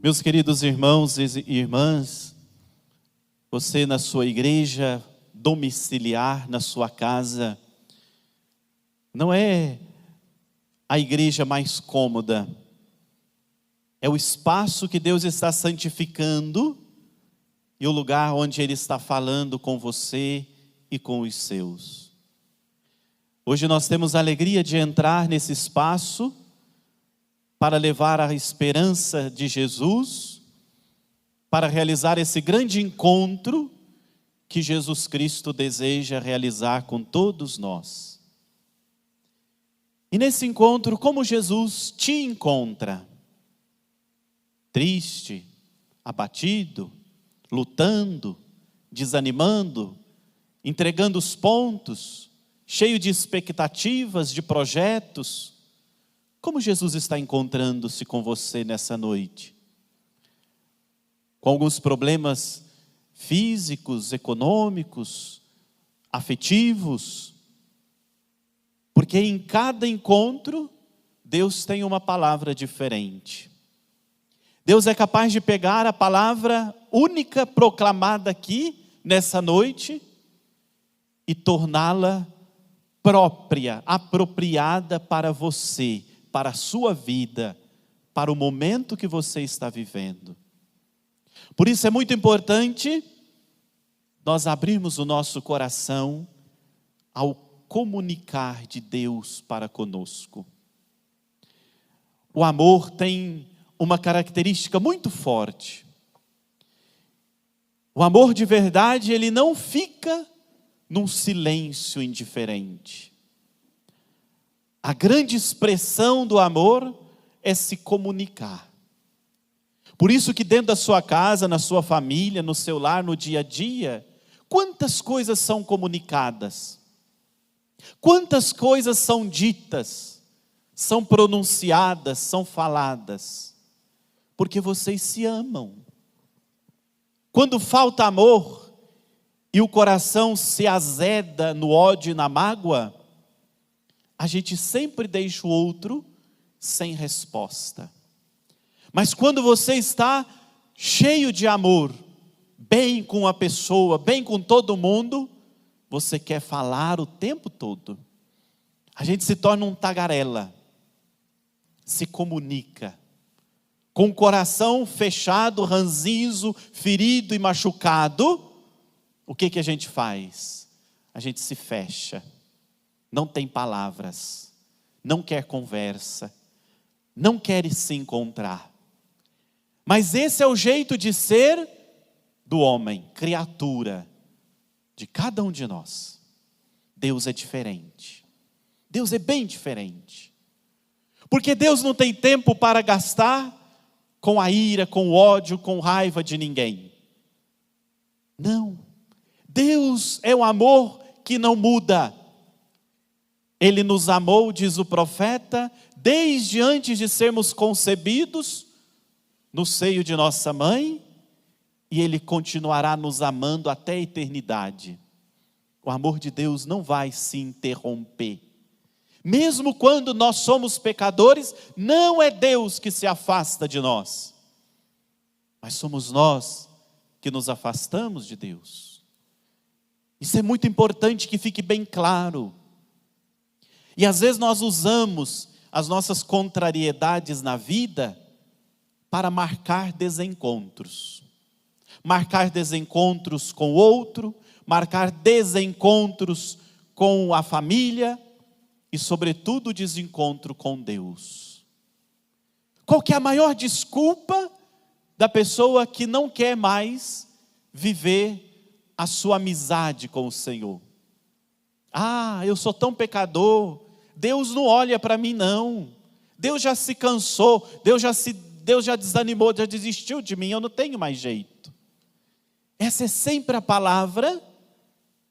Meus queridos irmãos e irmãs, você na sua igreja domiciliar, na sua casa, não é a igreja mais cômoda, é o espaço que Deus está santificando e o lugar onde Ele está falando com você e com os seus. Hoje nós temos a alegria de entrar nesse espaço para levar a esperança de Jesus, para realizar esse grande encontro que Jesus Cristo deseja realizar com todos nós. E nesse encontro, como Jesus te encontra? Triste, abatido, lutando, desanimando, entregando os pontos, cheio de expectativas, de projetos. Como Jesus está encontrando-se com você nessa noite? Com alguns problemas físicos, econômicos, afetivos? Porque em cada encontro, Deus tem uma palavra diferente. Deus é capaz de pegar a palavra única proclamada aqui, nessa noite, e torná-la própria, apropriada para você, para a sua vida, para o momento que você está vivendo. Por isso é muito importante nós abrirmos o nosso coração ao comunicar de Deus para conosco. O amor tem uma característica muito forte. O amor de verdade, ele não fica num silêncio indiferente. A grande expressão do amor é se comunicar. Por isso que dentro da sua casa, na sua família, no seu lar, no dia a dia, quantas coisas são comunicadas? Quantas coisas são ditas, são pronunciadas, são faladas? Porque vocês se amam. Quando falta amor e o coração se azeda no ódio e na mágoa, a gente sempre deixa o outro sem resposta. Mas quando você está cheio de amor, bem com a pessoa, bem com todo mundo, você quer falar o tempo todo. A gente se torna um tagarela, se comunica. Com o coração fechado, ranzinzo, ferido e machucado, o que a gente faz? A gente se fecha. Não tem palavras, não quer conversa, não quer se encontrar. Mas esse é o jeito de ser do homem, criatura, de cada um de nós. Deus é diferente. Deus é bem diferente. Porque Deus não tem tempo para gastar com a ira, com o ódio, com raiva de ninguém. Não. Deus é um amor que não muda. Ele nos amou, diz o profeta, desde antes de sermos concebidos no seio de nossa mãe, e Ele continuará nos amando até a eternidade. O amor de Deus não vai se interromper. Mesmo quando nós somos pecadores, não é Deus que se afasta de nós, mas somos nós que nos afastamos de Deus. Isso é muito importante que fique bem claro. E às vezes nós usamos as nossas contrariedades na vida para marcar desencontros. Marcar desencontros com o outro, marcar desencontros com a família e, sobretudo, desencontro com Deus. Qual que é a maior desculpa da pessoa que não quer mais viver a sua amizade com o Senhor? Ah, eu sou tão pecador, Deus não olha para mim não, Deus já se cansou, Deus já desanimou, já desistiu de mim, eu não tenho mais jeito. Essa é sempre a palavra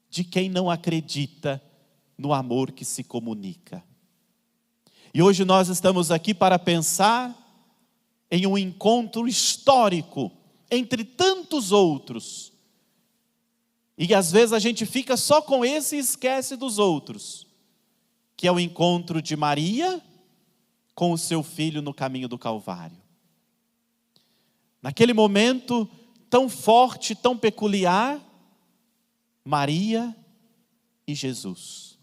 de quem não acredita no amor que se comunica. E hoje nós estamos aqui para pensar em um encontro histórico, entre tantos outros. E às vezes a gente fica só com esse e esquece dos outros, que é o encontro de Maria com o seu filho no caminho do Calvário. Naquele momento tão forte, tão peculiar, Maria e Jesus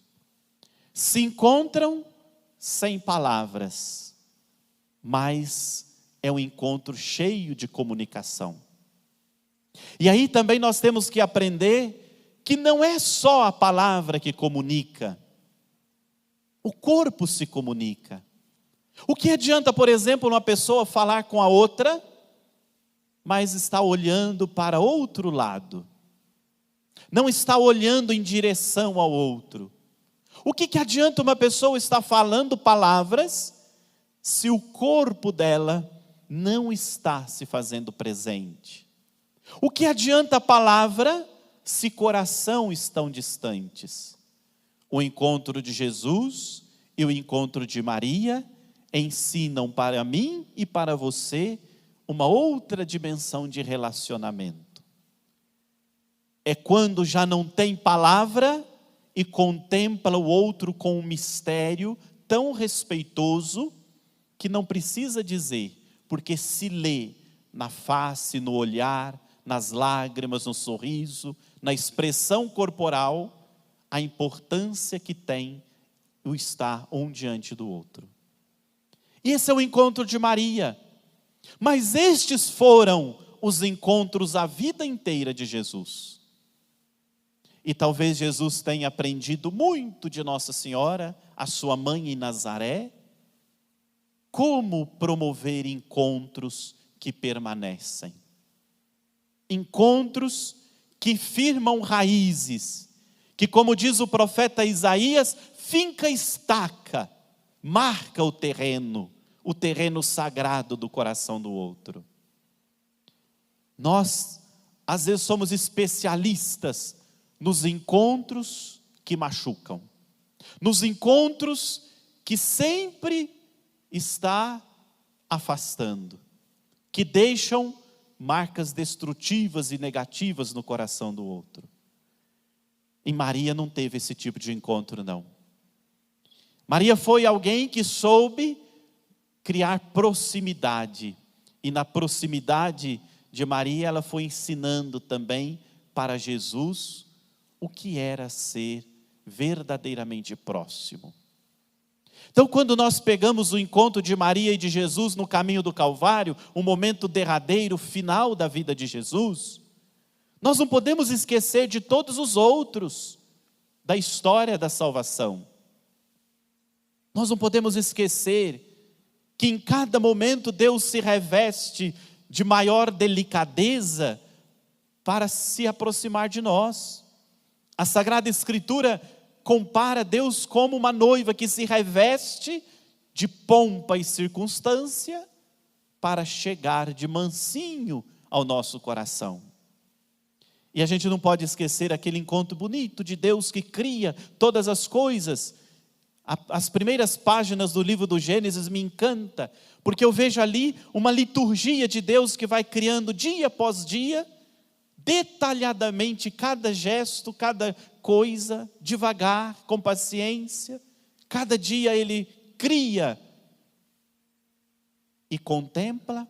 se encontram sem palavras, mas é um encontro cheio de comunicação. E aí também nós temos que aprender que não é só a palavra que comunica, o corpo se comunica. O que adianta, por exemplo, uma pessoa falar com a outra, mas está olhando para outro lado, não está olhando em direção ao outro? O que adianta uma pessoa estar falando palavras, se o corpo dela não está se fazendo presente? O que adianta a palavra, se coração estão distantes? O encontro de Jesus e o encontro de Maria ensinam para mim e para você uma outra dimensão de relacionamento. É quando já não tem palavra e contempla o outro com um mistério tão respeitoso que não precisa dizer, porque se lê na face, no olhar, nas lágrimas, no sorriso, na expressão corporal, a importância que tem o estar um diante do outro. E esse é o encontro de Maria. Mas estes foram os encontros a vida inteira de Jesus. E talvez Jesus tenha aprendido muito de Nossa Senhora, a sua mãe em Nazaré, como promover encontros que permanecem. Encontros que firmam raízes, que, como diz o profeta Isaías, finca estaca, marca o terreno sagrado do coração do outro. Nós, às vezes, somos especialistas nos encontros que machucam, nos encontros que sempre está afastando, que deixam marcas destrutivas e negativas no coração do outro. E Maria não teve esse tipo de encontro, não. Maria foi alguém que soube criar proximidade, e na proximidade de Maria ela foi ensinando também para Jesus o que era ser verdadeiramente próximo. Então, quando nós pegamos o encontro de Maria e de Jesus no caminho do Calvário, um momento derradeiro, final da vida de Jesus, nós não podemos esquecer de todos os outros da história da salvação. Nós não podemos esquecer que em cada momento Deus se reveste de maior delicadeza para se aproximar de nós. A Sagrada Escritura compara Deus como uma noiva que se reveste de pompa e circunstância para chegar de mansinho ao nosso coração. E a gente não pode esquecer aquele encontro bonito de Deus que cria todas as coisas. As primeiras páginas do livro do Gênesis me encanta, porque eu vejo ali uma liturgia de Deus que vai criando dia após dia, detalhadamente cada gesto, cada coisa, devagar, com paciência. Cada dia Ele cria e contempla.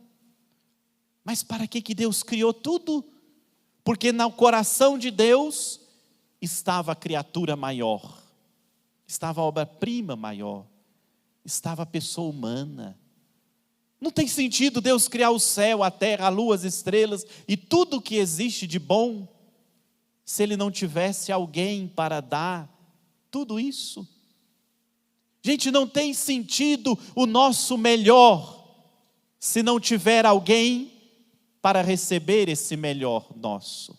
Mas para que Deus criou tudo? Porque no coração de Deus estava a criatura maior, estava a obra-prima maior, estava a pessoa humana. Não tem sentido Deus criar o céu, a terra, a lua, as estrelas e tudo o que existe de bom, se Ele não tivesse alguém para dar tudo isso. Gente, não tem sentido o nosso melhor, se não tiver alguém para receber esse melhor nosso.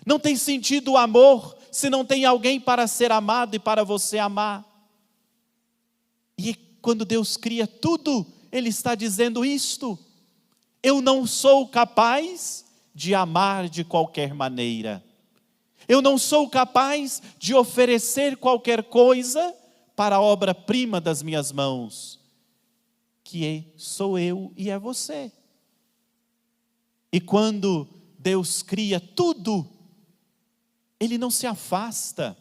Não tem sentido o amor, se não tem alguém para ser amado e para você amar. E quando Deus cria tudo, Ele está dizendo isto: eu não sou capaz de amar de qualquer maneira. Eu não sou capaz de oferecer qualquer coisa para a obra-prima das minhas mãos, que sou eu e é você. E quando Deus cria tudo, Ele não se afasta.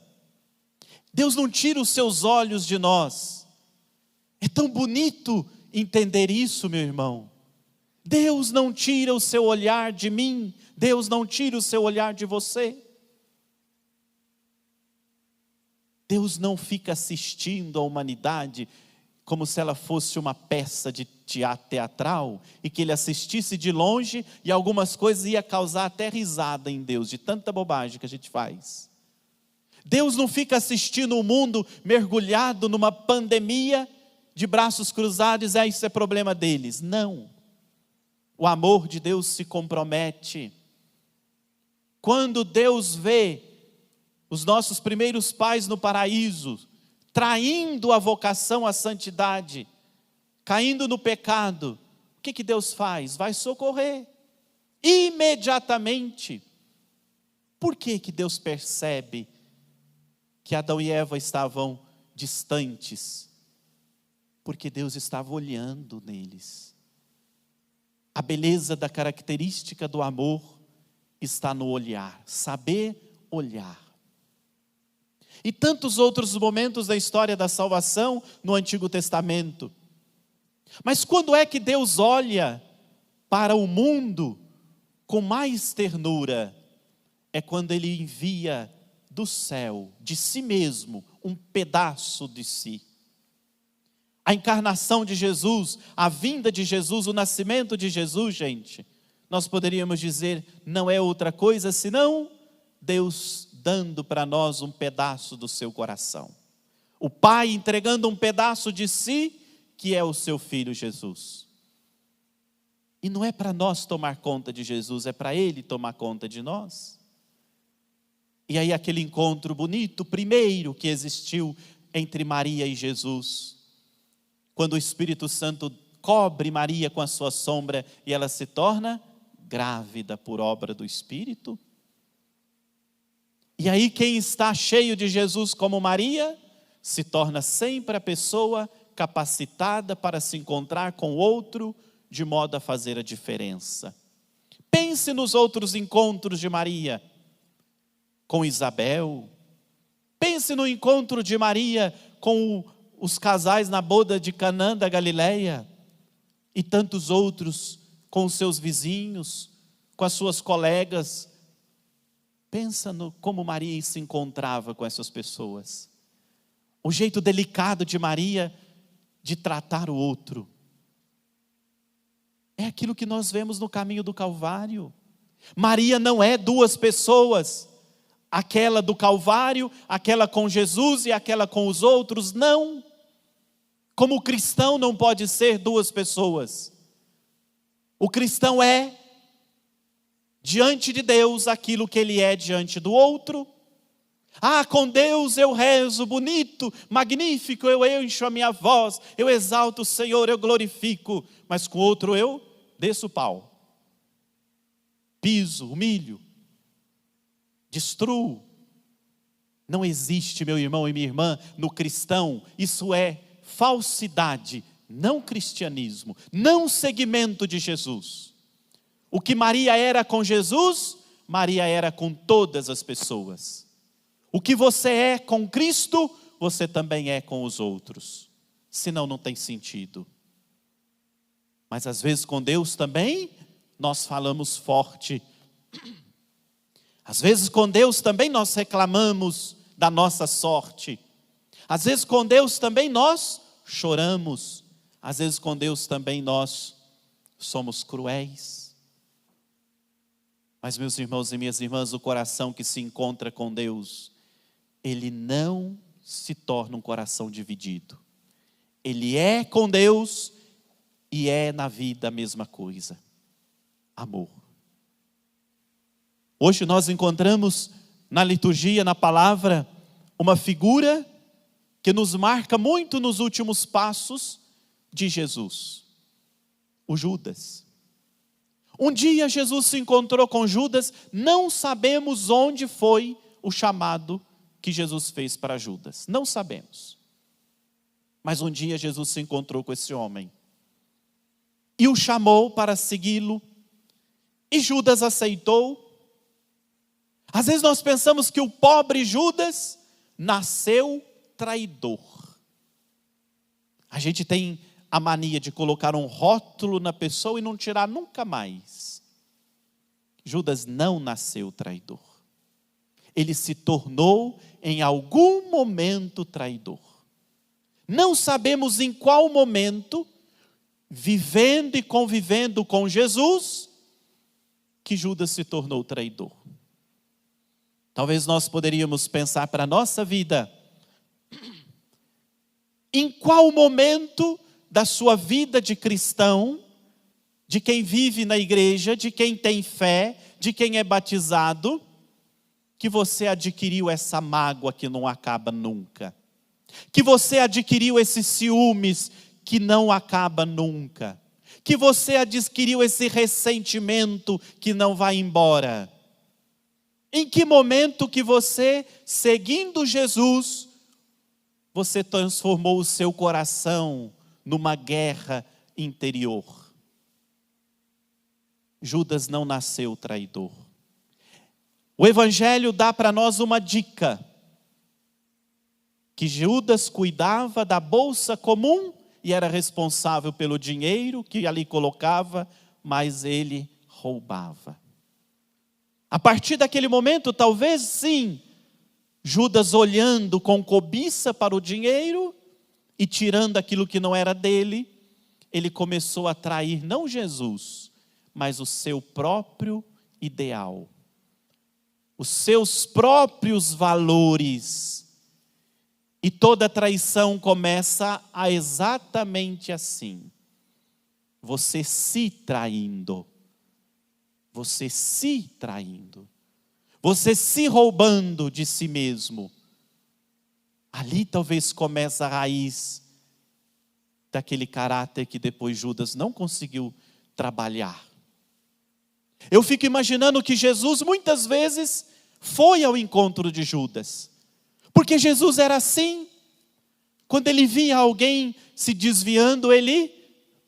Deus não tira os seus olhos de nós. É tão bonito entender isso, meu irmão. Deus não tira o seu olhar de mim, Deus não tira o seu olhar de você. Deus não fica assistindo a humanidade como se ela fosse uma peça de teatro teatral, e que ele assistisse de longe e algumas coisas ia causar até risada em Deus, de tanta bobagem que a gente faz. Deus não fica assistindo o mundo mergulhado numa pandemia, de braços cruzados, isso é problema deles. Não. O amor de Deus se compromete. Quando Deus vê os nossos primeiros pais no paraíso, traindo a vocação à santidade, caindo no pecado, o que Deus faz? Vai socorrer, imediatamente. Por que Deus percebe que Adão e Eva estavam distantes? Porque Deus estava olhando neles. A beleza da característica do amor está no olhar, saber olhar. E tantos outros momentos da história da salvação no Antigo Testamento. Mas quando é que Deus olha para o mundo com mais ternura? É quando Ele envia do céu, de si mesmo, um pedaço de si. A encarnação de Jesus, a vinda de Jesus, o nascimento de Jesus, gente, nós poderíamos dizer, não é outra coisa senão Deus dando para nós um pedaço do seu coração. O Pai entregando um pedaço de si, que é o seu Filho Jesus. E não é para nós tomar conta de Jesus, é para Ele tomar conta de nós. E aí aquele encontro bonito, primeiro que existiu entre Maria e Jesus, quando o Espírito Santo cobre Maria com a sua sombra e ela se torna grávida por obra do Espírito. E aí quem está cheio de Jesus como Maria, se torna sempre a pessoa capacitada para se encontrar com o outro, de modo a fazer a diferença. Pense nos outros encontros de Maria, com Isabel. Pense no encontro de Maria com os casais na boda de Canaã da Galileia, e tantos outros com os seus vizinhos, com as suas colegas. Pensa no como Maria se encontrava com essas pessoas. O jeito delicado de Maria de tratar o outro. É aquilo que nós vemos no caminho do Calvário. Maria não é duas pessoas. Aquela do Calvário, aquela com Jesus e aquela com os outros, não. Como o cristão não pode ser duas pessoas. O cristão é, diante de Deus, aquilo que ele é diante do outro. Com Deus eu rezo bonito, magnífico, eu encho a minha voz, eu exalto o Senhor, eu glorifico. Mas com o outro eu desço o pau. Piso, humilho. Destruo. Não existe, meu irmão e minha irmã, no cristão, isso é falsidade, não cristianismo, não seguimento de Jesus. O que Maria era com Jesus, Maria era com todas as pessoas. O que você é com Cristo, você também é com os outros. Senão não tem sentido. Mas às vezes com Deus também, nós falamos forte. Às vezes com Deus também nós reclamamos da nossa sorte. Às vezes com Deus também nós choramos. Às vezes com Deus também nós somos cruéis. Mas meus irmãos e minhas irmãs, o coração que se encontra com Deus, ele não se torna um coração dividido. Ele é com Deus e é na vida a mesma coisa. Amor. Hoje nós encontramos na liturgia, na palavra, uma figura que nos marca muito nos últimos passos de Jesus. O Judas. Um dia Jesus se encontrou com Judas, não sabemos onde foi o chamado que Jesus fez para Judas. Não sabemos. Mas um dia Jesus se encontrou com esse homem. E o chamou para segui-lo. E Judas aceitou. Às vezes nós pensamos que o pobre Judas nasceu traidor. A gente tem a mania de colocar um rótulo na pessoa e não tirar nunca mais. Judas não nasceu traidor. Ele se tornou em algum momento traidor. Não sabemos em qual momento, vivendo e convivendo com Jesus, que Judas se tornou traidor. Talvez nós poderíamos pensar para a nossa vida, em qual momento da sua vida de cristão, de quem vive na igreja, de quem tem fé, de quem é batizado, que você adquiriu essa mágoa que não acaba nunca. Que você adquiriu esses ciúmes que não acaba nunca. Que você adquiriu esse ressentimento que não vai embora. Em que momento que você, seguindo Jesus, você transformou o seu coração numa guerra interior? Judas não nasceu traidor. O Evangelho dá para nós uma dica. Que Judas cuidava da bolsa comum e era responsável pelo dinheiro que ali colocava, mas ele roubava. A partir daquele momento, talvez sim, Judas olhando com cobiça para o dinheiro e tirando aquilo que não era dele, ele começou a trair não Jesus, mas o seu próprio ideal, os seus próprios valores. E toda traição começa exatamente assim. Você se traindo. Você se traindo. Você se roubando de si mesmo. Ali talvez comece a raiz daquele caráter que depois Judas não conseguiu trabalhar. Eu fico imaginando que Jesus muitas vezes foi ao encontro de Judas. Porque Jesus era assim. Quando ele via alguém se desviando, ele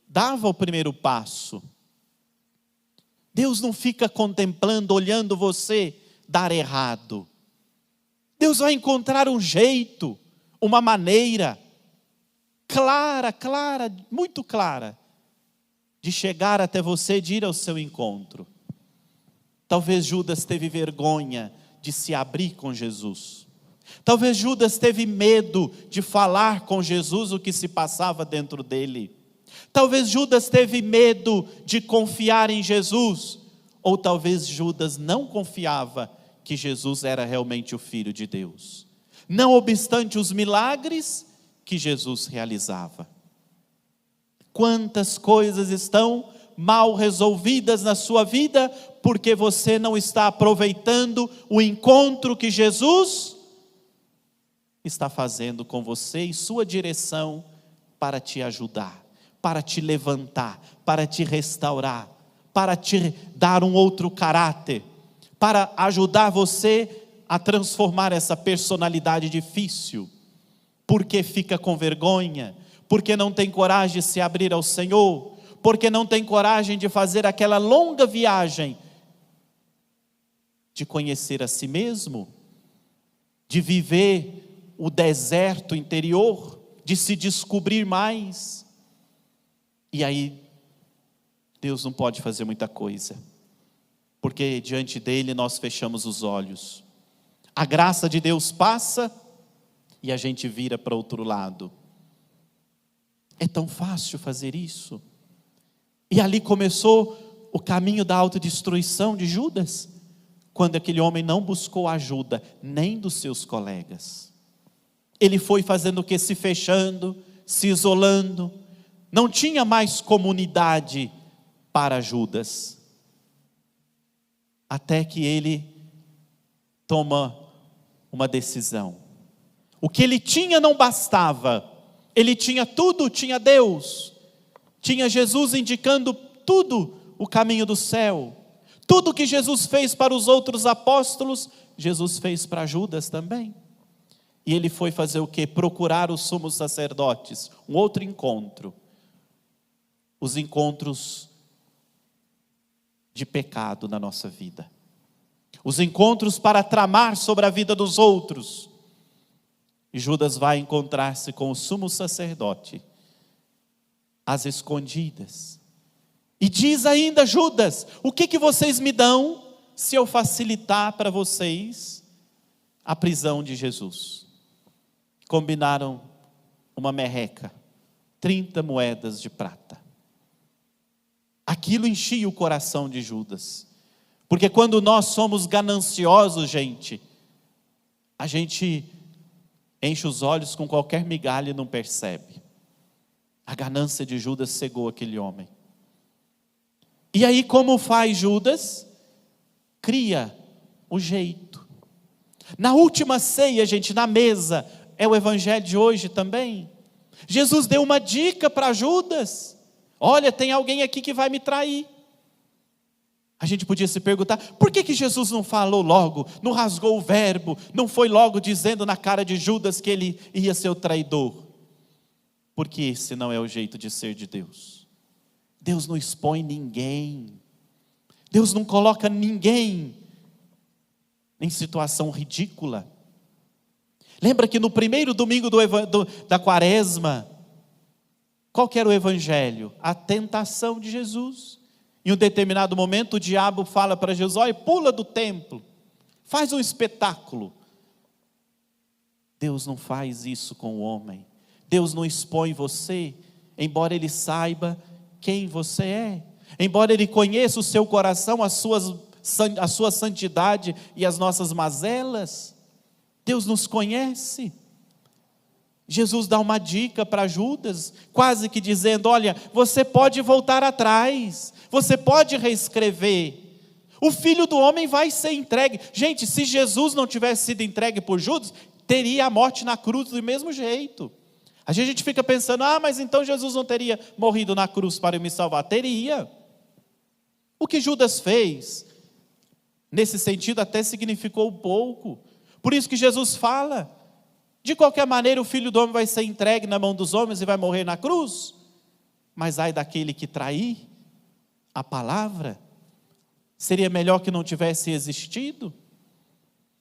dava o primeiro passo. Deus não fica contemplando, olhando você dar errado. Deus vai encontrar um jeito, uma maneira clara, muito clara, de chegar até você, de ir ao seu encontro. Talvez Judas teve vergonha de se abrir com Jesus. Talvez Judas teve medo de falar com Jesus o que se passava dentro dele. Talvez Judas teve medo de confiar em Jesus. Ou talvez Judas não confiava que Jesus era realmente o Filho de Deus. Não obstante os milagres que Jesus realizava. Quantas coisas estão mal resolvidas na sua vida, porque você não está aproveitando o encontro que Jesus está fazendo com você em sua direção para te ajudar, para te levantar, para te restaurar, para te dar um outro caráter, para ajudar você a transformar essa personalidade difícil, porque fica com vergonha, porque não tem coragem de se abrir ao Senhor, porque não tem coragem de fazer aquela longa viagem, de conhecer a si mesmo, de viver o deserto interior, de se descobrir mais. E aí, Deus não pode fazer muita coisa, porque diante dele nós fechamos os olhos. A graça de Deus passa e a gente vira para outro lado. É tão fácil fazer isso. E ali começou o caminho da autodestruição de Judas, quando aquele homem não buscou ajuda nem dos seus colegas. Ele foi fazendo o que? Se fechando, se isolando. Não tinha mais comunidade para Judas. Até que ele toma uma decisão. O que ele tinha não bastava. Ele tinha tudo, tinha Deus. Tinha Jesus indicando tudo, o caminho do céu. Tudo que Jesus fez para os outros apóstolos, Jesus fez para Judas também. E ele foi fazer o quê? Procurar os sumos sacerdotes. Um outro encontro. Os encontros de pecado na nossa vida. Os encontros para tramar sobre a vida dos outros. E Judas vai encontrar-se com o sumo sacerdote. às escondidas. E diz ainda Judas: o que vocês me dão se eu facilitar para vocês a prisão de Jesus? Combinaram uma merreca, 30 moedas de prata. Aquilo enchia o coração de Judas. Porque quando nós somos gananciosos, gente, a gente enche os olhos com qualquer migalha e não percebe. A ganância de Judas cegou aquele homem. E aí, como faz Judas? Cria o jeito. Na última ceia, gente, na mesa, é o evangelho de hoje também. Jesus deu uma dica para Judas: olha, tem alguém aqui que vai me trair. A gente podia se perguntar, por que Jesus não falou logo, não rasgou o verbo, não foi logo dizendo na cara de Judas que ele ia ser o traidor? Porque esse não é o jeito de ser de Deus. Deus não expõe ninguém. Deus não coloca ninguém em situação ridícula. Lembra que no primeiro domingo da quaresma, qual que era o evangelho? A tentação de Jesus. Em um determinado momento o diabo fala para Jesus: olha, pula do templo, faz um espetáculo. Deus não faz isso com o homem. Deus não expõe você, embora Ele saiba quem você é, embora Ele conheça o seu coração, a sua santidade e as nossas mazelas. Deus nos conhece. Jesus dá uma dica para Judas, quase que dizendo: olha, você pode voltar atrás, você pode reescrever, o Filho do Homem vai ser entregue. Gente, se Jesus não tivesse sido entregue por Judas, teria a morte na cruz do mesmo jeito. A gente fica pensando: mas então Jesus não teria morrido na cruz para me salvar? Teria. O que Judas fez, nesse sentido, até significou pouco. Por isso que Jesus fala: de qualquer maneira o Filho do Homem vai ser entregue na mão dos homens e vai morrer na cruz. Mas ai daquele que trair a palavra, seria melhor que não tivesse existido.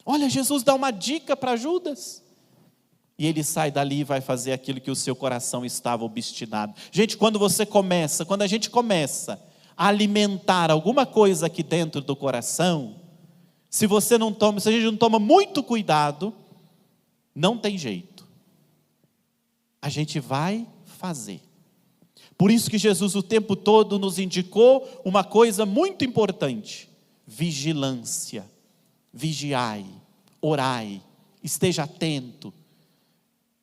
Olha, Jesus dá uma dica para Judas. E ele sai dali e vai fazer aquilo que o seu coração estava obstinado. Gente, quando a gente começa a alimentar alguma coisa aqui dentro do coração, se a gente não toma muito cuidado, não tem jeito. A gente vai fazer. Por isso que Jesus o tempo todo nos indicou uma coisa muito importante: vigilância. Vigiai, orai, esteja atento.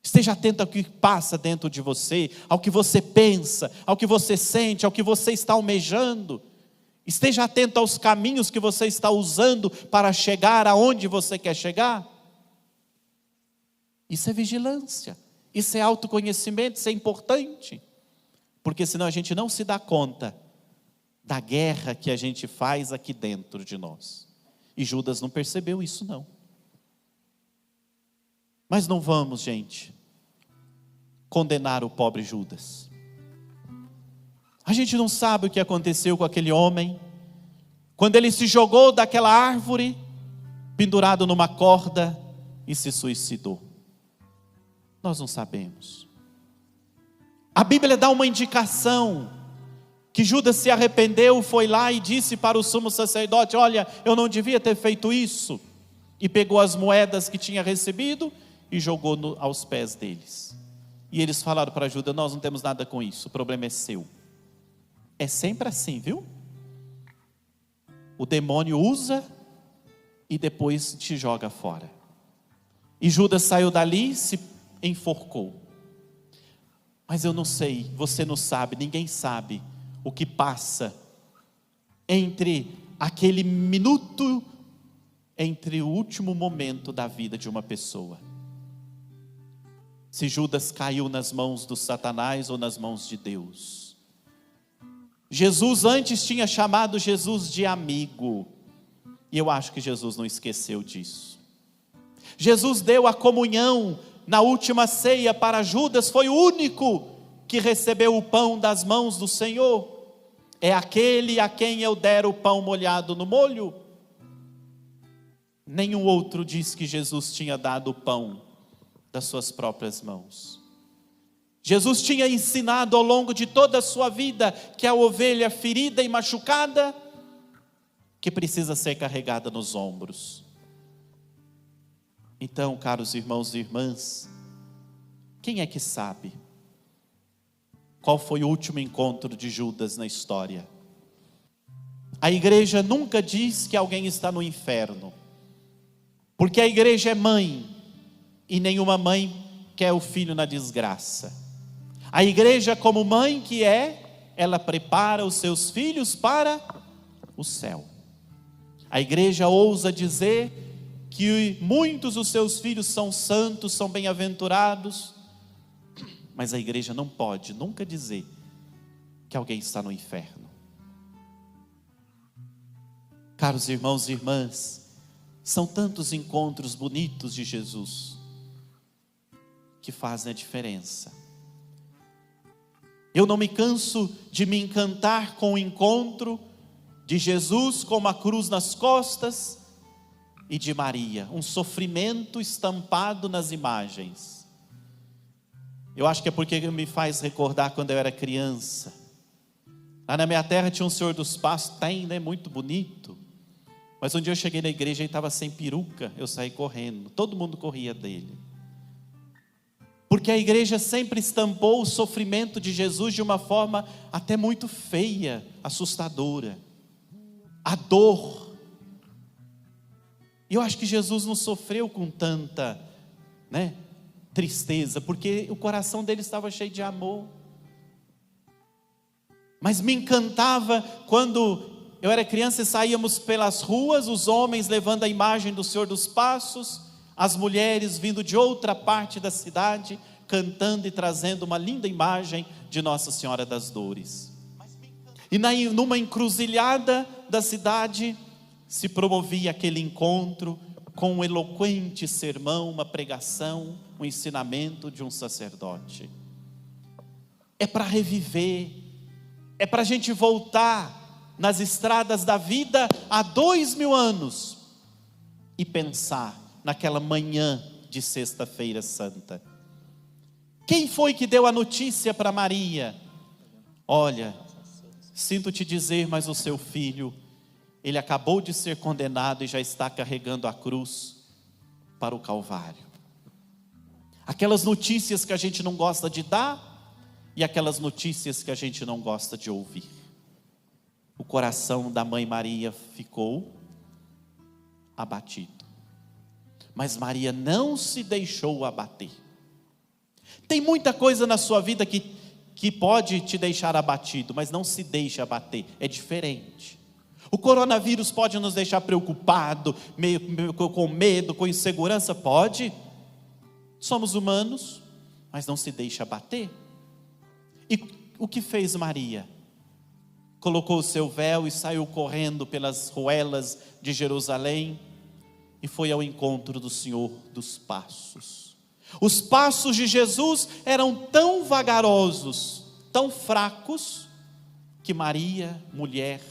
Esteja atento ao que passa dentro de você, ao que você pensa, ao que você sente, ao que você está almejando. Esteja atento aos caminhos que você está usando para chegar aonde você quer chegar. Isso é vigilância, isso é autoconhecimento, isso é importante. Porque senão a gente não se dá conta da guerra que a gente faz aqui dentro de nós. E Judas não percebeu isso não. Mas não vamos, gente, condenar o pobre Judas. A gente não sabe o que aconteceu com aquele homem, quando ele se jogou daquela árvore, pendurado numa corda, e se suicidou. Nós não sabemos. A Bíblia dá uma indicação, que Judas se arrependeu, foi lá e disse para o sumo sacerdote: olha, eu não devia ter feito isso. E pegou as moedas que tinha recebido e jogou aos pés deles. E eles falaram para Judas: nós não temos nada com isso, o problema é seu. É sempre assim, viu? O demônio usa e depois te joga fora. E Judas saiu dali e se enforcou. Mas eu não sei, você não sabe, ninguém sabe o que passa entre aquele minuto, entre o último momento da vida de uma pessoa. Se Judas caiu nas mãos do Satanás ou nas mãos de Deus. Jesus antes tinha chamado Jesus de amigo, e eu acho que Jesus não esqueceu disso. Jesus deu a comunhão na última ceia para Judas, foi o único que recebeu o pão das mãos do Senhor. É aquele a quem eu der o pão molhado no molho. Nenhum outro diz que Jesus tinha dado o pão das suas próprias mãos. Jesus tinha ensinado ao longo de toda a sua vida que a ovelha ferida e machucada, que precisa ser carregada nos ombros. Então, caros irmãos e irmãs, quem é que sabe qual foi o último encontro de Judas na história? A igreja nunca diz que alguém está no inferno, porque a igreja é mãe, e nenhuma mãe quer o filho na desgraça. A igreja, como mãe que é, ela prepara os seus filhos para o céu. A igreja ousa dizer que muitos dos seus filhos são santos, são bem-aventurados, mas a igreja não pode nunca dizer que alguém está no inferno. Caros irmãos e irmãs, são tantos encontros bonitos de Jesus que fazem a diferença. Eu não me canso de me encantar com o encontro de Jesus com uma cruz nas costas e de Maria, um sofrimento estampado nas imagens. Eu acho que é porque me faz recordar quando eu era criança. Lá na minha terra tinha um Senhor dos Passos, né, muito bonito. Mas um dia eu cheguei na igreja e estava sem peruca, eu saí correndo, todo mundo corria dele. Porque a igreja sempre estampou o sofrimento de Jesus de uma forma até muito feia, assustadora. A dor. E eu acho que Jesus não sofreu com tanta, tristeza, porque o coração dele estava cheio de amor. Mas me encantava quando eu era criança e saíamos pelas ruas, os homens levando a imagem do Senhor dos Passos, as mulheres vindo de outra parte da cidade, cantando e trazendo uma linda imagem de Nossa Senhora das Dores. E numa encruzilhada da cidade, se promovia aquele encontro com um eloquente sermão, uma pregação, um ensinamento de um sacerdote. É para reviver, é para a gente voltar nas estradas da vida há 2000 anos e pensar naquela manhã de sexta-feira santa. Quem foi que deu a notícia para Maria? Olha, sinto te dizer, mas o seu filho, ele acabou de ser condenado e já está carregando a cruz para o Calvário. Aquelas notícias que a gente não gosta de dar e aquelas notícias que a gente não gosta de ouvir. O coração da mãe Maria ficou abatido. Mas Maria não se deixou abater. Tem muita coisa na sua vida que pode te deixar abatido, mas não se deixe abater, é diferente. O coronavírus pode nos deixar preocupado, meio com medo, com insegurança, pode. Somos humanos, mas não se deixe abater. E o que fez Maria? Colocou o seu véu e saiu correndo pelas ruelas de Jerusalém e foi ao encontro do Senhor dos Passos. Os passos de Jesus eram tão vagarosos, tão fracos, que Maria, mulher,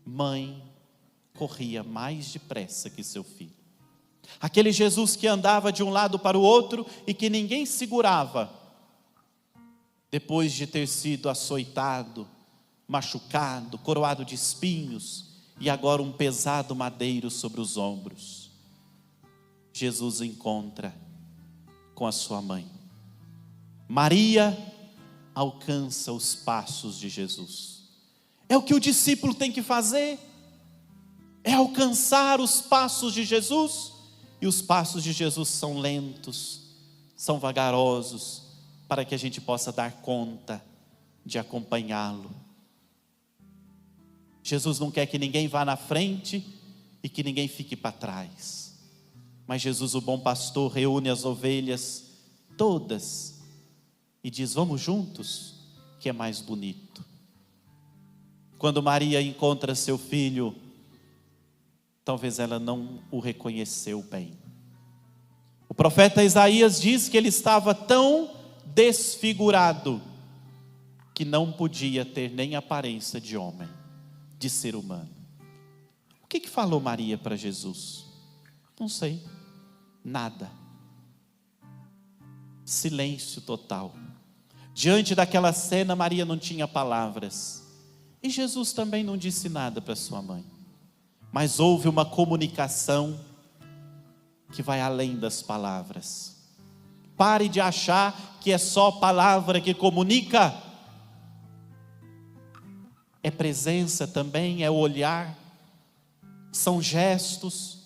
mãe, corria mais depressa que seu filho. Aquele Jesus que andava de um lado para o outro e que ninguém segurava, depois de ter sido açoitado, machucado, coroado de espinhos e agora um pesado madeiro sobre os ombros. Jesus encontra com a sua mãe. Maria alcança os passos de Jesus. É o que o discípulo tem que fazer, é alcançar os passos de Jesus, e os passos de Jesus são lentos, são vagarosos, para que a gente possa dar conta de acompanhá-lo. Jesus não quer que ninguém vá na frente e que ninguém fique para trás. Mas Jesus, o bom pastor, reúne as ovelhas todas e diz: vamos juntos, que é mais bonito. Quando Maria encontra seu filho, talvez ela não o reconheceu bem. O profeta Isaías diz que ele estava tão desfigurado que não podia ter nem aparência de homem, de ser humano. O que falou Maria para Jesus? Não sei, nada. Silêncio total. Diante daquela cena, Maria não tinha palavras. E Jesus também não disse nada para sua mãe. Mas houve uma comunicação que vai além das palavras. Pare de achar que é só palavra que comunica. É presença também, é olhar, são gestos.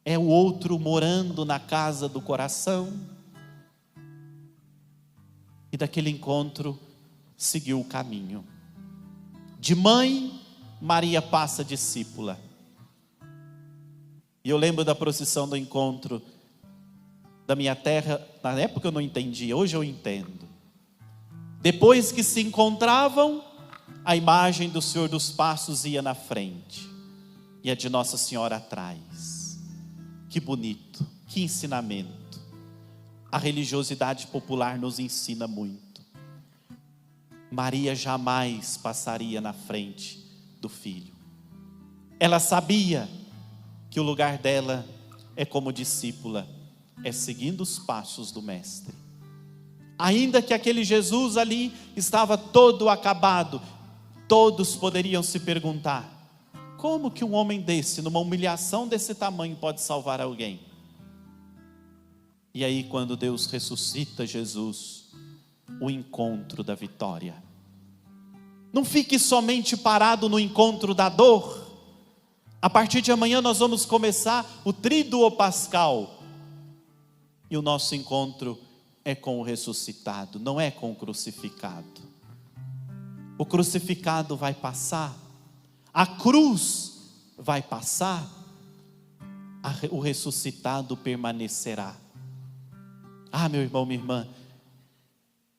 É o outro morando na casa do coração. E daquele encontro seguiu o caminho. De mãe, Maria passa discípula. E eu lembro da procissão do encontro da minha terra. Na época eu não entendia, hoje eu entendo. Depois que se encontravam, a imagem do Senhor dos Passos ia na frente e a de Nossa Senhora atrás. Que bonito, que ensinamento. A religiosidade popular nos ensina muito. Maria jamais passaria na frente do filho. Ela sabia que o lugar dela é como discípula, é seguindo os passos do Mestre. Ainda que aquele Jesus ali estava todo acabado, todos poderiam se perguntar: como que um homem desse, numa humilhação desse tamanho, pode salvar alguém? E aí, quando Deus ressuscita Jesus, o encontro da vitória. Não fique somente parado no encontro da dor. A partir de amanhã nós vamos começar o Tríduo Pascal. E o nosso encontro é com o ressuscitado, não é com o crucificado. O crucificado vai passar, a cruz vai passar, o ressuscitado permanecerá. Ah, meu irmão, minha irmã,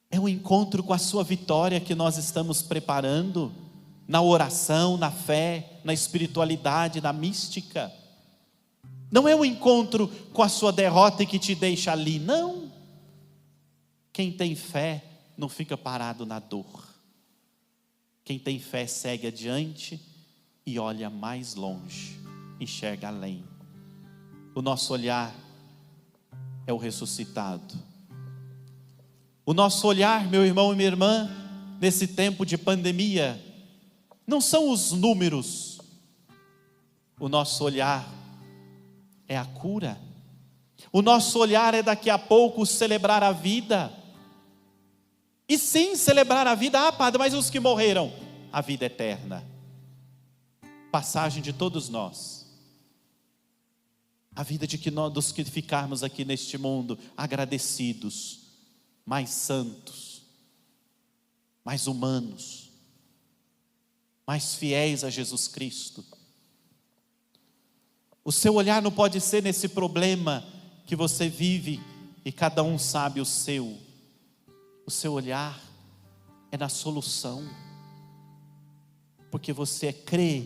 é um encontro com a sua vitória que nós estamos preparando, na oração, na fé, na espiritualidade, na mística. Não é um encontro com a sua derrota que te deixa ali, não. Quem tem fé não fica parado na dor. Quem tem fé segue adiante e olha mais longe, enxerga além. O nosso olhar é o ressuscitado. O nosso olhar, meu irmão e minha irmã, nesse tempo de pandemia, não são os números. O nosso olhar é a cura. O nosso olhar é daqui a pouco celebrar a vida. E sim, celebrar a vida. Ah, padre, mas os que morreram? A vida eterna. Passagem de todos nós. A vida dos que ficarmos aqui neste mundo agradecidos, mais santos, mais humanos, mais fiéis a Jesus Cristo. O seu olhar não pode ser nesse problema que você vive e cada um sabe o seu. O seu olhar é na solução, porque você crê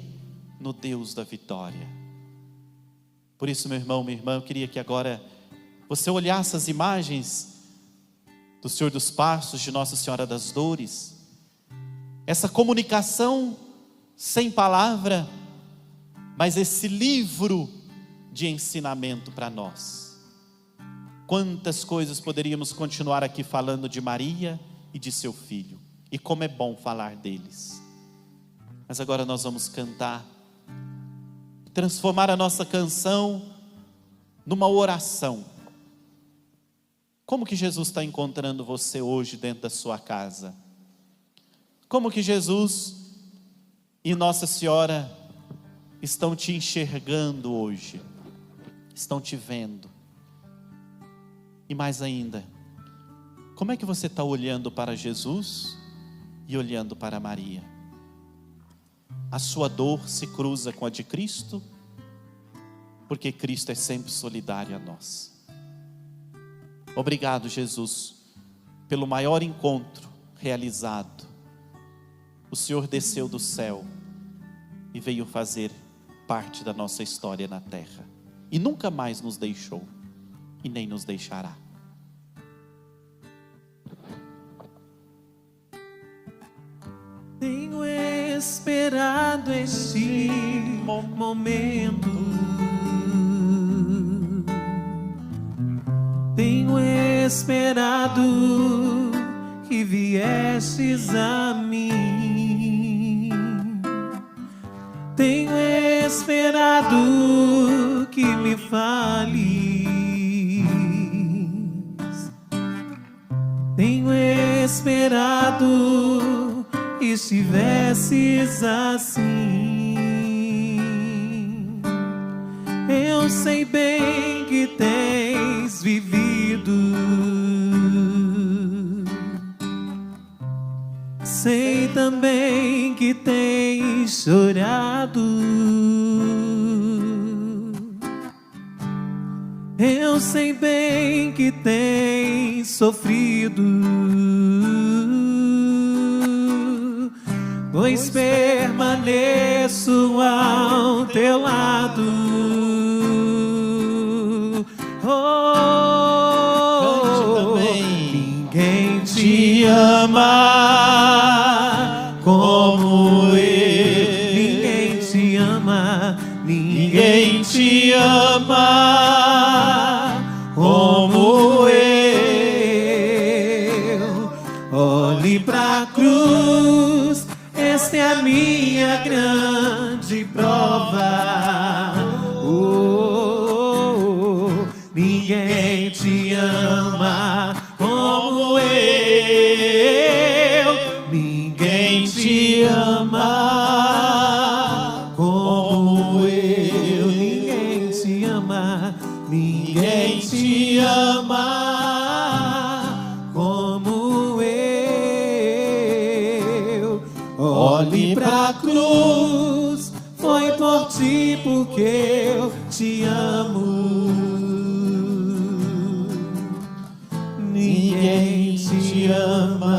no Deus da vitória. Por isso, meu irmão, minha irmã, eu queria que agora você olhasse as imagens do Senhor dos Passos, de Nossa Senhora das Dores, essa comunicação sem palavra, mas esse livro de ensinamento para nós. Quantas coisas poderíamos continuar aqui falando de Maria e de seu filho, e como é bom falar deles. Mas agora nós vamos cantar, transformar a nossa canção numa oração. Como que Jesus está encontrando você hoje dentro da sua casa? Como que Jesus e Nossa Senhora estão te enxergando hoje? Estão te vendo? E mais ainda, como é que você está olhando para Jesus e olhando para Maria? A sua dor se cruza com a de Cristo, porque Cristo é sempre solidário a nós. Obrigado, Jesus, pelo maior encontro realizado. O Senhor desceu do céu e veio fazer parte da nossa história na terra. E nunca mais nos deixou, e nem nos deixará. Tenho esperado este momento. Tenho esperado que viesses a mim. Tenho esperado que me fales. Tenho esperado que estivesses assim. Eu sei bem que tens vivido, sei também que tens chorado. Eu sei bem que tens sofrido, pois permaneço ao teu lado. Oh, ninguém te ama como eu. Ninguém te ama, ninguém te ama como eu. Olhe pra cruz, esta é a minha grande prova. Ninguém te ama como eu. Ninguém te ama como eu. Ninguém te ama. Ninguém te ama como eu. Olhe pra cruz, foi por ti porque eu te amo. Ninguém te ama